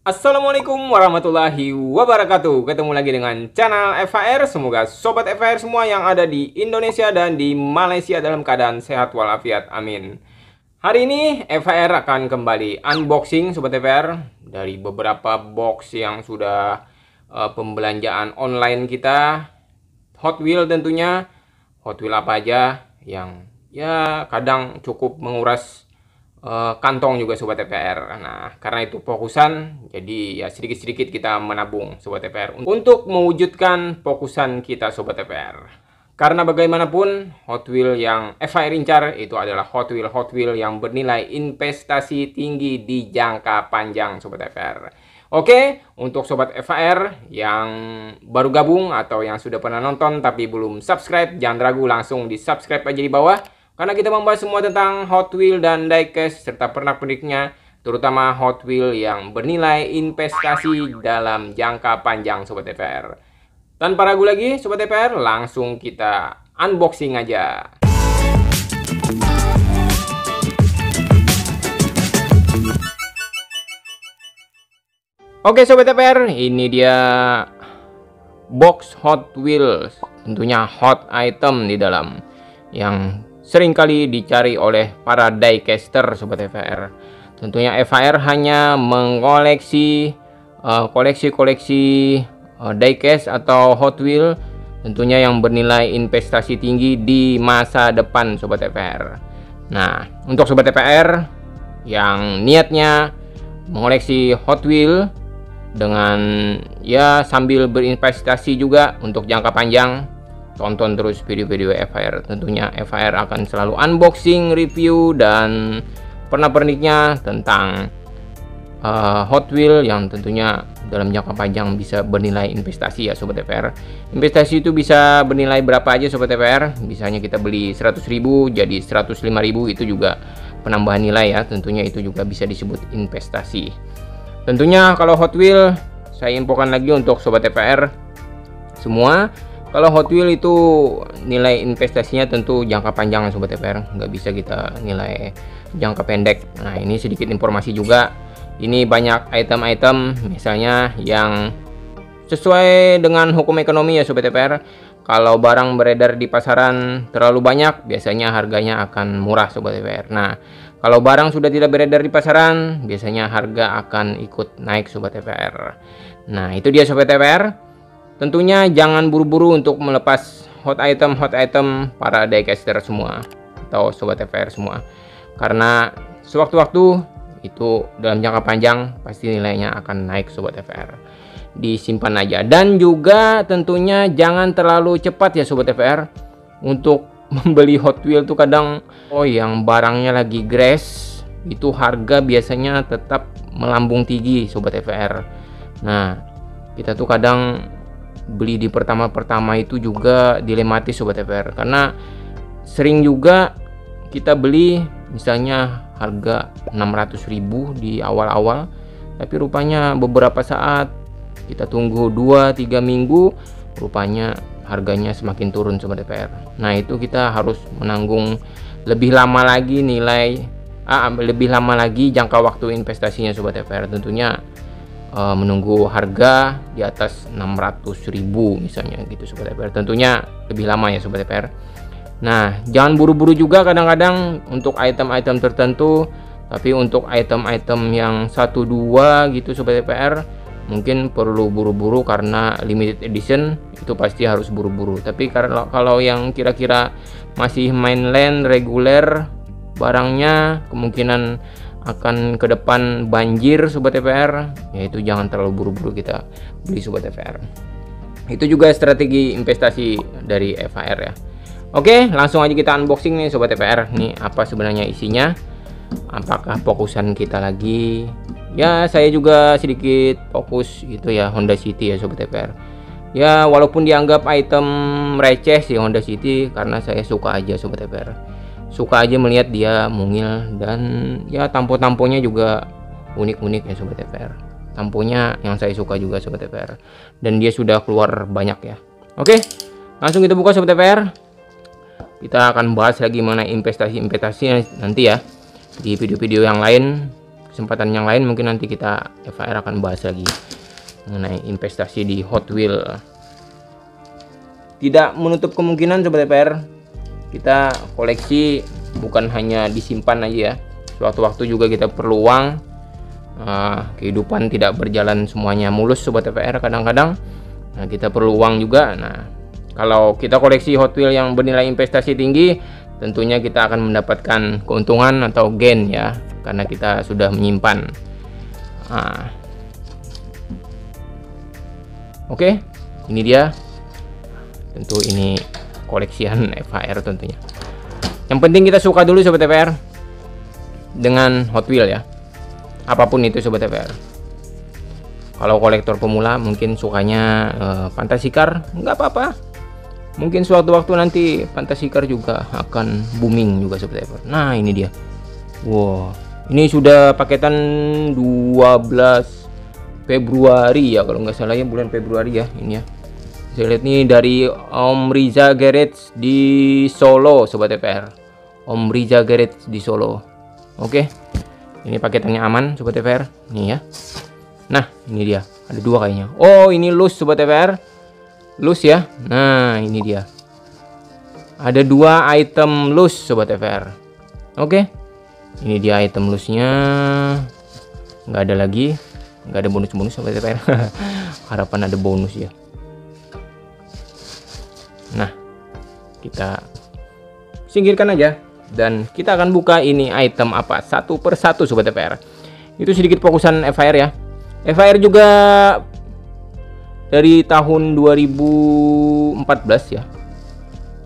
Assalamualaikum warahmatullahi wabarakatuh. Ketemu lagi dengan channel FHR. Semoga sobat FHR semua yang ada di Indonesia dan di Malaysia dalam keadaan sehat walafiat. Amin. Hari ini FHR akan kembali unboxing sobat FHR dari beberapa box yang sudah pembelanjaan online kita. Hot Wheel tentunya. Hot Wheel apa aja yang ya kadang cukup menguras kantong juga sobat TPR. Nah, karena itu fokusan, jadi ya sedikit-sedikit kita menabung sobat TPR untuk mewujudkan fokusan kita sobat TPR. Karena bagaimanapun Hot Wheel yang FHR incar itu adalah Hot Wheel yang bernilai investasi tinggi di jangka panjang sobat TPR. Oke, untuk sobat FHR yang baru gabung atau yang sudah pernah nonton tapi belum subscribe, jangan ragu langsung di subscribe aja di bawah. Karena kita membahas semua tentang Hot Wheel dan diecast serta pernak-perniknya, terutama Hot Wheel yang bernilai investasi dalam jangka panjang sobat TPR. Tanpa ragu lagi sobat TPR, langsung kita unboxing aja. Oke sobat TPR, ini dia box Hot Wheels, tentunya hot item di dalam yang seringkali dicari oleh para diecaster sobat FHR. Tentunya FHR hanya mengoleksi koleksi-koleksi diecast atau Hot Wheel tentunya yang bernilai investasi tinggi di masa depan sobat FHR. Nah, untuk sobat FHR yang niatnya mengoleksi Hot Wheel dengan ya sambil berinvestasi juga untuk jangka panjang, tonton terus video-video FHR. Tentunya FHR akan selalu unboxing, review, dan pernak-perniknya tentang Hot Wheel yang tentunya dalam jangka panjang bisa bernilai investasi ya sobat FHR. Investasi itu bisa bernilai berapa aja sobat FHR? Misalnya kita beli 100.000 jadi 105.000, itu juga penambahan nilai ya. Tentunya itu juga bisa disebut investasi. Tentunya kalau Hot Wheel saya infokan lagi untuk sobat FHR semua. Kalau Hot Wheel itu nilai investasinya tentu jangka panjang sobat TPR, nggak bisa kita nilai jangka pendek. Nah, ini sedikit informasi juga. Ini banyak item-item misalnya yang sesuai dengan hukum ekonomi ya sobat TPR. Kalau barang beredar di pasaran terlalu banyak, biasanya harganya akan murah sobat TPR. Nah, kalau barang sudah tidak beredar di pasaran, biasanya harga akan ikut naik sobat TPR. Nah, itu dia sobat TPR. Tentunya jangan buru-buru untuk melepas hot item para diecaster semua atau sobat FHR semua. Karena sewaktu-waktu itu dalam jangka panjang pasti nilainya akan naik sobat FHR. Disimpan aja. Dan juga tentunya jangan terlalu cepat ya sobat FHR untuk membeli Hot Wheel tuh kadang yang barangnya lagi grass itu harga biasanya tetap melambung tinggi sobat FHR. Nah, kita tuh kadang beli di pertama itu juga dilematis sobat FHR, karena sering juga kita beli misalnya harga 600.000 di awal-awal, tapi rupanya beberapa saat kita tunggu 2-3 minggu rupanya harganya semakin turun sobat FHR. Nah, itu kita harus menanggung lebih lama lagi lebih lama lagi jangka waktu investasinya sobat FHR. Tentunya menunggu harga di atas 600.000 misalnya gitu sobat FHR, tentunya lebih lama ya sobat FHR. Nah, jangan buru-buru juga kadang-kadang untuk item-item tertentu, tapi untuk item-item yang 1-2 gitu sobat FHR mungkin perlu buru-buru karena limited edition, itu pasti harus buru-buru. Tapi kalau yang kira-kira masih mainland reguler barangnya kemungkinan akan ke depan banjir sobat FHR, yaitu jangan terlalu buru-buru kita beli sobat FHR. Itu juga strategi investasi dari FHR ya. Oke, langsung aja kita unboxing nih sobat FHR. Nih apa sebenarnya isinya? Apakah fokusan kita lagi? Ya, saya juga sedikit fokus gitu ya Honda City ya sobat FHR. Ya, walaupun dianggap item receh sih Honda City, karena saya suka aja sobat FHR. Suka aja melihat dia mungil, dan ya tampo-tamponya juga unik-unik ya sobat FHR. Tamponya yang saya suka juga sobat FHR, dan dia sudah keluar banyak ya. Oke, langsung kita buka sobat FHR. Kita akan bahas lagi mana investasi nanti ya di video-video yang lain. kesempatan yang lain mungkin nanti kita FHR akan bahas lagi mengenai investasi di Hot Wheel. Tidak menutup kemungkinan Sobat FHR, kita koleksi bukan hanya disimpan aja ya. Suatu waktu juga kita perlu uang. Kehidupan tidak berjalan semuanya mulus Sobat FHR, kadang-kadang kita perlu uang juga. Nah, kalau kita koleksi Hot Wheel yang bernilai investasi tinggi, tentunya kita akan mendapatkan keuntungan atau gain ya, karena kita sudah menyimpan. Oke, ini dia. Tentu ini koleksian FHR tentunya. Yang penting kita suka dulu Sobat FHR dengan Hot Wheel ya. Apapun itu Sobat FHR. Kalau kolektor pemula mungkin sukanya Fantasy Car, nggak apa-apa. Mungkin suatu waktu nanti Fantasy Car juga akan booming juga Sobat FHR. Nah, ini dia. Wow, ini sudah paketan 12 Februari ya, kalau nggak salah ya, bulan Februari ya ini ya. Saya lihat nih dari Om Riza Garage di Solo Sobat FHR. Om Riza Garage di Solo. Oke. Ini paketannya aman Sobat FHR. Nih ya. Nah, ini dia. Ada dua kayaknya. Oh, ini loose Sobat FHR. Loose ya. Nah, ini dia. Ada dua item loose Sobat FHR. Oke. Ini dia item loose-nya. Nggak ada lagi. Nggak ada bonus-bonus Sobat FHR. Harapan ada bonus ya. Nah, kita singkirkan aja. Dan kita akan buka ini item apa satu persatu Sobat FHR. Itu sedikit fokusan FHR ya. FHR juga dari tahun 2014 ya.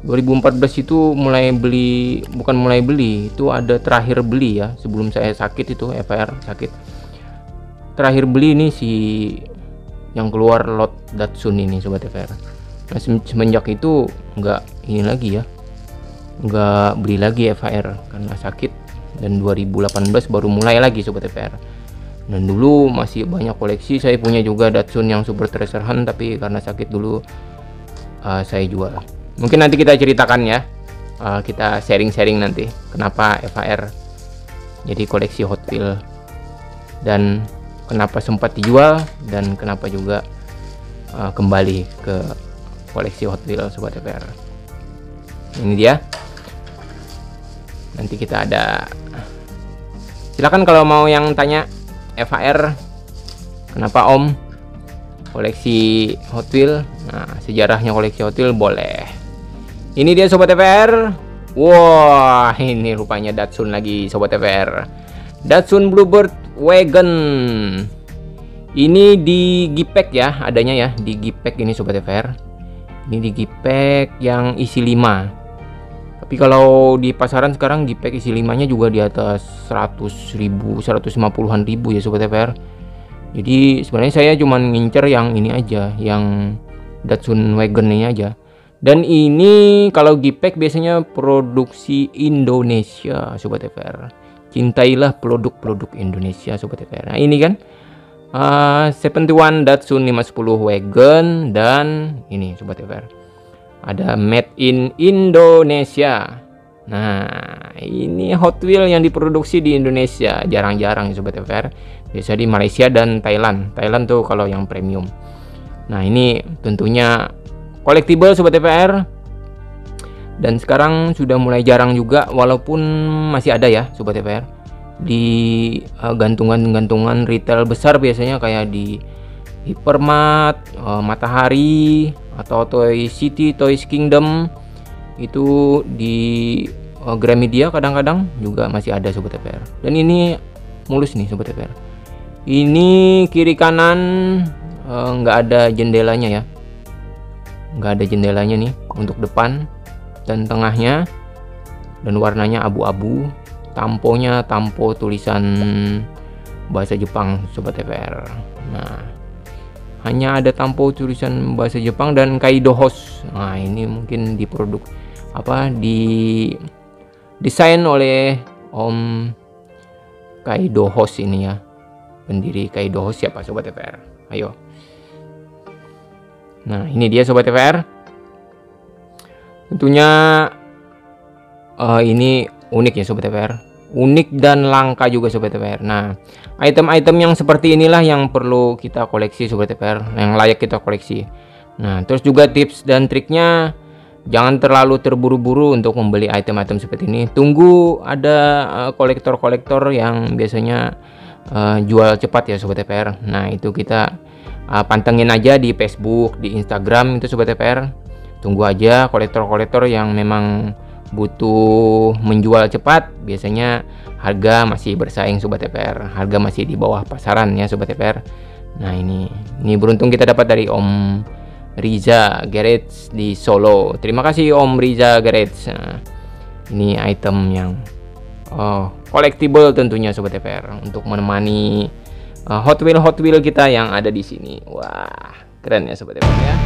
2014 itu mulai beli, bukan mulai beli, itu ada terakhir beli ya. Sebelum saya sakit itu FHR sakit. Terakhir beli ini si yang keluar lot Datsun ini Sobat FHR. Nah, semenjak itu nggak ini lagi ya. Nggak beli lagi FHR karena sakit, dan 2018 baru mulai lagi Sobat FHR. Dan dulu masih banyak koleksi, saya punya juga Datsun yang Super Treasure Hunt, tapi karena sakit dulu saya jual. Mungkin nanti kita ceritakan ya, kita sharing-sharing nanti kenapa FHR jadi koleksi Hot Wheel, dan kenapa sempat dijual, dan kenapa juga kembali ke koleksi Hot Wheel Sobat FHR. Ini dia. Nanti kita ada, silakan kalau mau yang tanya FHR kenapa Om koleksi Hot Wheel. Nah, sejarahnya koleksi Hot Wheel boleh. Ini dia Sobat FHR. Wah, ini rupanya Datsun lagi Sobat FHR. Datsun Bluebird Wagon. Ini di Gipek ya, adanya ya di Gipek ini Sobat FHR. Ini di Gipek yang isi 5. Tapi kalau di pasaran sekarang Gipek isi 5-nya juga di atas 100.000, 150-an ribu ya Sobat FHR. Jadi sebenarnya saya cuma ngincer yang ini aja, yang Datsun Wagon ini aja. Dan ini kalau Gipek biasanya produksi Indonesia Sobat FHR. Cintailah produk-produk Indonesia Sobat FHR. Nah, ini kan 71 Datsun 510 Wagon, dan ini Sobat FHR. Ada made in Indonesia. Nah, ini Hot Wheel yang diproduksi di Indonesia. Jarang-jarang ya Sobat FHR. Biasa di Malaysia dan Thailand. Thailand tuh kalau yang premium. Nah, ini tentunya collectible Sobat FHR. Dan sekarang sudah mulai jarang juga, walaupun masih ada ya Sobat FHR. Di gantungan-gantungan retail besar biasanya kayak di Hypermart, Matahari, atau Toy City, Toys Kingdom, itu di Gramedia kadang-kadang juga masih ada Sobat FHR. Dan ini mulus nih Sobat FHR. Ini kiri kanan nggak ada jendelanya ya, nggak ada jendelanya nih untuk depan dan tengahnya, dan warnanya abu-abu. Tamponya tampo tulisan bahasa Jepang Sobat FHR. Nah, hanya ada tampo tulisan bahasa Jepang dan Kaido Host. Nah, ini mungkin diproduk desain oleh Om Kaido Host ini ya. Pendiri Kaido Host siapa Sobat FHR? Ayo. Nah, ini dia Sobat FHR. Tentunya ini unik ya Sobat FHR. unik dan langka juga Sobat TPR. Nah, item-item yang seperti inilah yang perlu kita koleksi Sobat TPR, yang layak kita koleksi. Nah, terus juga tips dan triknya, jangan terlalu terburu-buru untuk membeli item-item seperti ini. Tunggu ada kolektor-kolektor yang biasanya jual cepat ya Sobat TPR. Nah, itu kita pantengin aja di Facebook, di Instagram itu Sobat TPR. Tunggu aja kolektor-kolektor yang memang butuh menjual cepat, biasanya harga masih bersaing Sobat TPR, harga masih di bawah pasaran ya Sobat TPR. Nah, ini beruntung kita dapat dari Om Riza Garage di Solo. Terima kasih Om Riza Garage. Nah, ini item yang collectible tentunya Sobat TPR untuk menemani Hot Wheel kita yang ada di sini. Wah, keren ya Sobat TPR ya.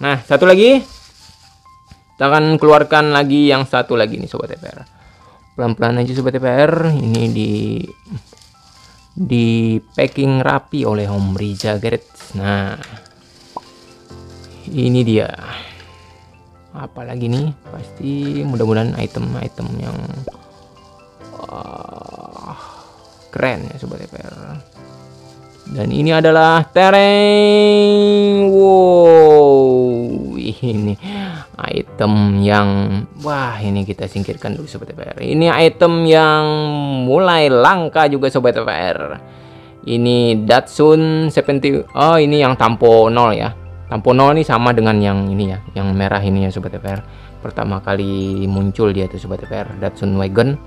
Nah, satu lagi, kita akan keluarkan lagi yang satu lagi nih Sobat TPR. Pelan-pelan aja Sobat TPR. Ini di packing rapi oleh Om Riza Garage. Nah, ini dia. Apa lagi nih? Pasti mudah-mudahan item-item yang keren ya Sobat TPR. Dan ini adalah tereng. Wow, ini item yang ini kita singkirkan dulu Sobat TPR. Ini item yang mulai langka juga Sobat TPR. Ini Datsun 70. Oh, ini yang tampo 0 ya. Tampo 0 ini sama dengan yang ini ya, yang merah ini ya Sobat TPR. Pertama kali muncul dia tuh Sobat TPR, Datsun Wagon.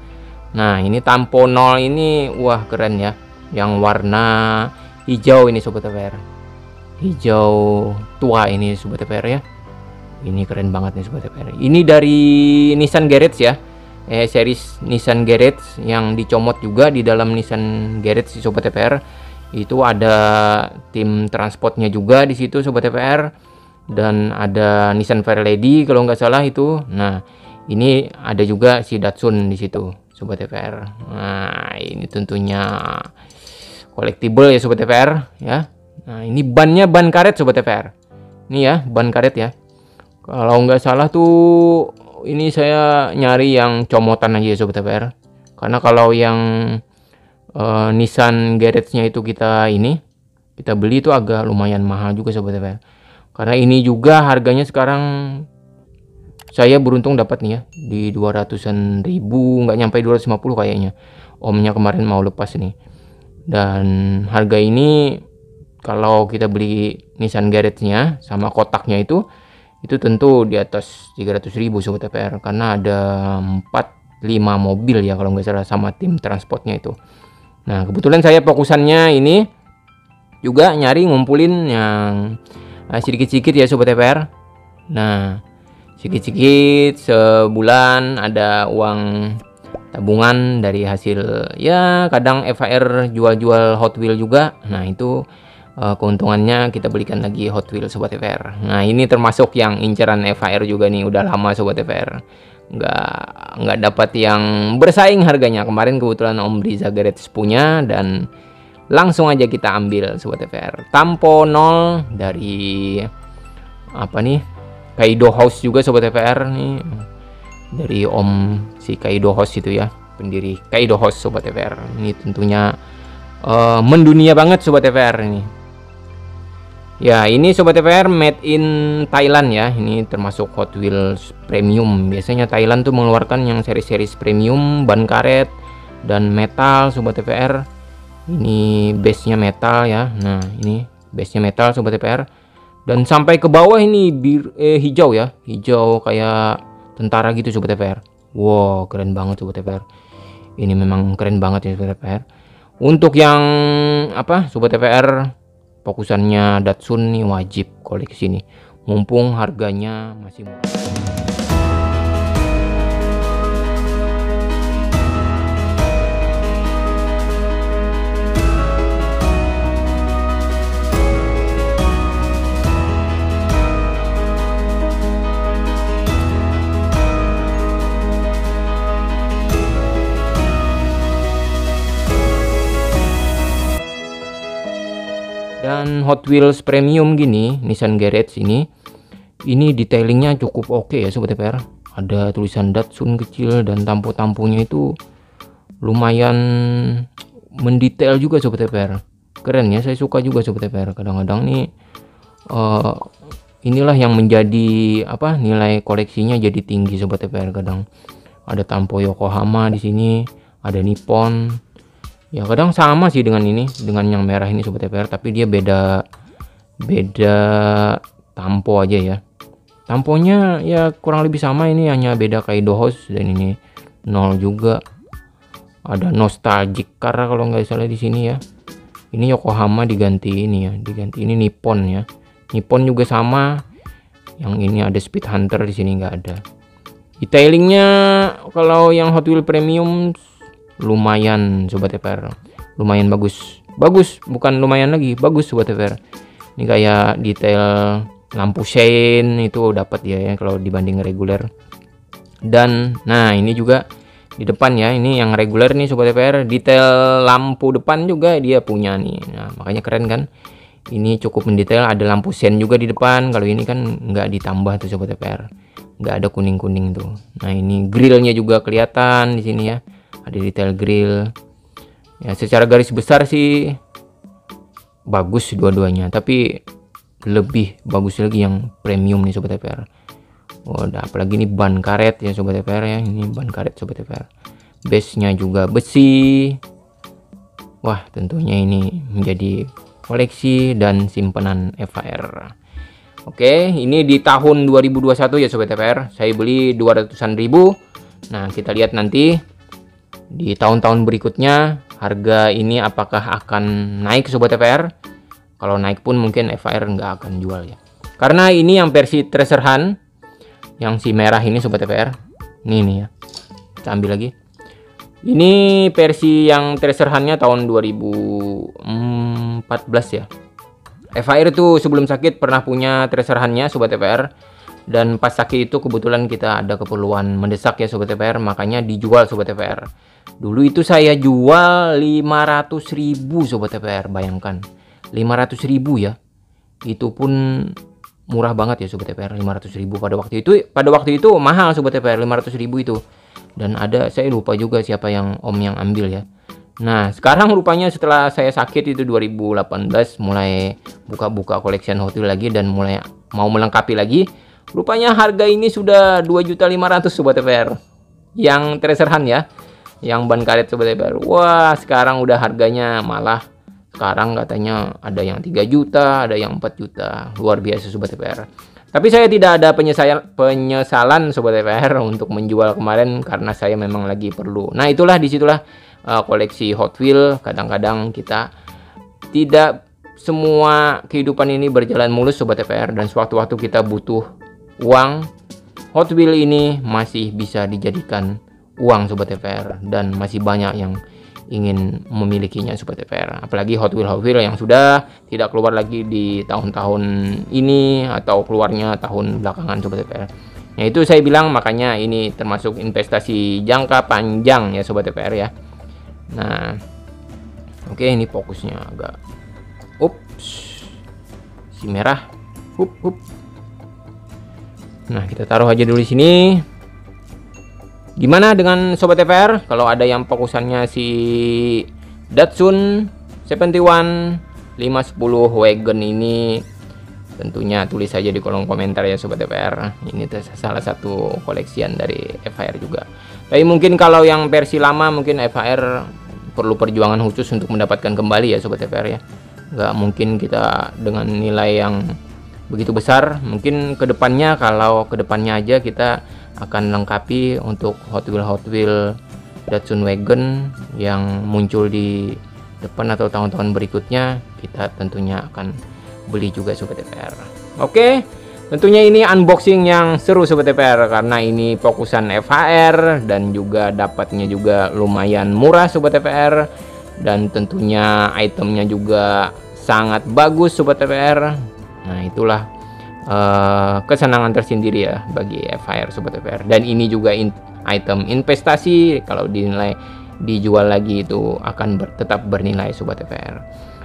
Nah, ini tampo 0 ini wah keren ya. Yang warna hijau ini Sobat TPR, hijau tua ini Sobat TPR ya. Ini keren banget nih Sobat TPR. Ini dari Nissan Garage ya, series Nissan Garage yang dicomot juga di dalam Nissan Garage di Sobat TPR. Itu ada tim transportnya juga di situ Sobat TPR, dan ada Nissan Fairlady kalau nggak salah itu. Nah, ini ada juga si Datsun di situ Sobat TPR. Nah, ini tentunya collectible ya Sobat TPR ya. Nah, ini bannya ban karet Sobat TPR. Ini ya, ban karet ya. Kalau nggak salah tuh ini saya nyari yang comotan aja ya Sobat TPR. Karena kalau yang Nissan Garage-nya itu kita beli itu agak lumayan mahal juga Sobat TPR. Karena ini juga harganya sekarang saya beruntung dapat nih ya di 200-an ribu, nggak nyampe 250 kayaknya. Omnya kemarin mau lepas nih. Dan harga ini kalau kita beli Nissan Garage-nya sama kotaknya itu tentu di atas 300.000 Sobat TPR, karena ada 4-5 mobil ya kalau nggak salah sama tim transportnya itu. Nah, kebetulan saya fokusannya ini juga nyari ngumpulin yang sedikit-sedikit ya Sobat TPR. Nah, sedikit-sedikit sebulan ada uang tabungan dari hasil ya kadang FHR jual-jual Hot Wheel juga. Nah, itu keuntungannya kita belikan lagi Hot Wheel Sobat TPR. Nah, ini termasuk yang inceran FHR juga nih, udah lama Sobat TPR nggak dapat yang bersaing harganya. Kemarin kebetulan Om Riza Garage punya dan langsung aja kita ambil Sobat TPR. Tampo 0 dari apa nih, Kaido House juga Sobat TPR nih, dari Om si Kaido House itu ya, pendiri Kaido House Sobat TPR. Ini tentunya mendunia banget Sobat TPR ini. Ya, ini Sobat TPR made in Thailand ya. Ini termasuk Hot Wheels premium. Biasanya Thailand tuh mengeluarkan yang seri-series premium, ban karet dan metal Sobat TPR. Ini base-nya metal ya. Nah, ini base-nya metal Sobat TPR. Dan sampai ke bawah ini hijau ya. Hijau kayak tentara gitu Sobat TPR. Wow, keren banget Sobat TPR. Ini memang keren banget ya Sobat TPR. Untuk yang apa Sobat TPR fokusannya Datsun nih wajib koleksi nih, mumpung harganya masih murah. Dan Hot Wheels premium gini, Nissan Garage ini detailingnya cukup oke ya Sobat TPR. Ada tulisan Datsun kecil dan tampo-tamponya itu lumayan mendetail juga Sobat TPR. Keren ya, saya suka juga Sobat TPR. Kadang-kadang nih inilah yang menjadi nilai koleksinya jadi tinggi Sobat TPR. Kadang ada tampo Yokohama di sini, ada Nippon. Ya kadang sama sih dengan ini, dengan yang merah ini Sobat TPR, tapi dia beda tampo aja ya. Tamponya ya kurang lebih sama, ini hanya beda Kaido House dan ini 0 juga. Ada Nostalgic Car kalau nggak salah di sini ya. Ini Yokohama diganti ini ya, diganti ini Nippon ya. Nippon juga sama. Yang ini ada Speed Hunter, di sini nggak ada. Detailingnya kalau yang Hot Wheels premium lumayan Sobat TPR, lumayan bagus, bukan lumayan lagi, bagus Sobat TPR. Ini kayak detail lampu sein itu dapat ya kalau dibanding reguler. Dan nah ini juga di depan ya, ini yang reguler nih Sobat TPR, detail lampu depan juga dia punya nih. Nah makanya keren kan, ini cukup mendetail, ada lampu sein juga di depan. Kalau ini kan nggak ditambah tuh Sobat TPR, nggak ada kuning tuh. Nah ini grillnya juga kelihatan di sini ya, ada detail grill ya. Secara garis besar sih bagus dua-duanya, tapi lebih bagus lagi yang premium nih Sobat TPR. Apalagi ini ban karet ya Sobat TPR ya, ini ban karet Sobat TPR. Base-nya juga besi. Wah tentunya ini menjadi koleksi dan simpanan FHR. Oke, ini di tahun 2021 ya Sobat TPR. Saya beli 200-an ribu. Nah kita lihat nanti di tahun-tahun berikutnya harga ini apakah akan naik Sobat TPR. Kalau naik pun mungkin FHR nggak akan jual ya, karena ini yang versi Treasure Hunt yang si merah ini Sobat TPR. Ini nih ya, kita ambil lagi. Ini versi yang Treasure Hunt-nya tahun 2014 ya. FHR itu sebelum sakit pernah punya Treasure Hunt-nya Sobat TPR, dan pas sakit itu kebetulan kita ada keperluan mendesak ya Sobat TPR, makanya dijual Sobat TPR. Dulu itu saya jual 500.000 Sobat TPR, bayangkan 500.000 ya. Itu pun murah banget ya Sobat TPR, 500.000 pada waktu itu. Pada waktu itu mahal Sobat TPR, 500.000 itu. Dan ada, saya lupa juga siapa yang om yang ambil ya. Nah sekarang rupanya setelah saya sakit itu 2018 mulai buka-buka collection Hot Wheels lagi dan mulai mau melengkapi lagi. Rupanya harga ini sudah 2.500.000 Sobat TPR. Yang Treasure Hunt ya, yang ban karet Sobat TPR. Wah sekarang udah harganya malah sekarang katanya ada yang 3 juta, ada yang 4 juta. Luar biasa Sobat TPR. Tapi saya tidak ada penyesalan Sobat TPR untuk menjual kemarin, karena saya memang lagi perlu. Nah itulah, disitulah koleksi Hot Wheels. Kadang-kadang kita tidak semua kehidupan ini berjalan mulus Sobat TPR, dan sewaktu-waktu kita butuh uang, Hot Wheels ini masih bisa dijadikan uang Sobat TPR, dan masih banyak yang ingin memilikinya Sobat TPR. Apalagi Hot Wheels yang sudah tidak keluar lagi di tahun-tahun ini atau keluarnya tahun belakangan Sobat TPR. Nah itu saya bilang, makanya ini termasuk investasi jangka panjang ya Sobat TPR ya. Nah oke, ini fokusnya agak si merah. Nah kita taruh aja dulu di sini. Gimana dengan Sobat TPR kalau ada yang fokusannya si Datsun 71 510 Wagon ini? Tentunya tulis saja di kolom komentar ya Sobat TPR. Ini salah satu koleksian dari FHR juga. Tapi mungkin kalau yang versi lama mungkin FHR perlu perjuangan khusus untuk mendapatkan kembali ya Sobat TPR ya. Nggak mungkin kita dengan nilai yang begitu besar. Mungkin kedepannya, kalau kedepannya aja kita akan lengkapi untuk Hot Wheels Datsun Wagon yang muncul di depan atau tahun-tahun berikutnya, kita tentunya akan beli juga Sobat TPR. Oke, tentunya ini unboxing yang seru Sobat TPR, karena ini fokusan FHR dan juga dapatnya juga lumayan murah Sobat TPR, dan tentunya itemnya juga sangat bagus Sobat TPR. Nah itulah kesenangan tersendiri ya bagi FHR Sobat TPR. Dan ini juga item investasi, kalau dinilai dijual lagi itu akan tetap bernilai Sobat FR.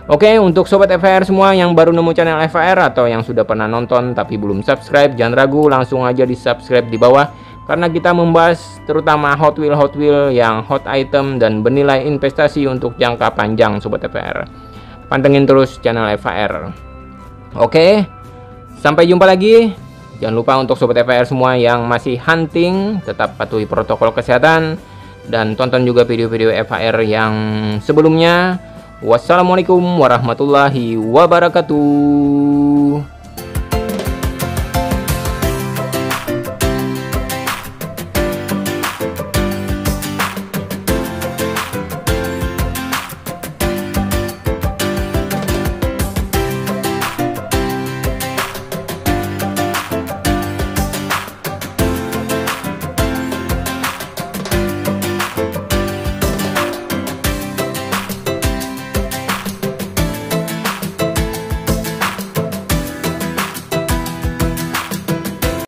Oke, untuk Sobat FR semua yang baru nemu channel FR atau yang sudah pernah nonton tapi belum subscribe, jangan ragu langsung aja di subscribe di bawah, karena kita membahas terutama Hot Wheel yang hot item dan bernilai investasi untuk jangka panjang Sobat FR. Pantengin terus channel FR. Oke, sampai jumpa lagi. Jangan lupa untuk Sobat FR semua yang masih hunting, tetap patuhi protokol kesehatan dan tonton juga video-video FR yang sebelumnya. Wassalamualaikum warahmatullahi wabarakatuh.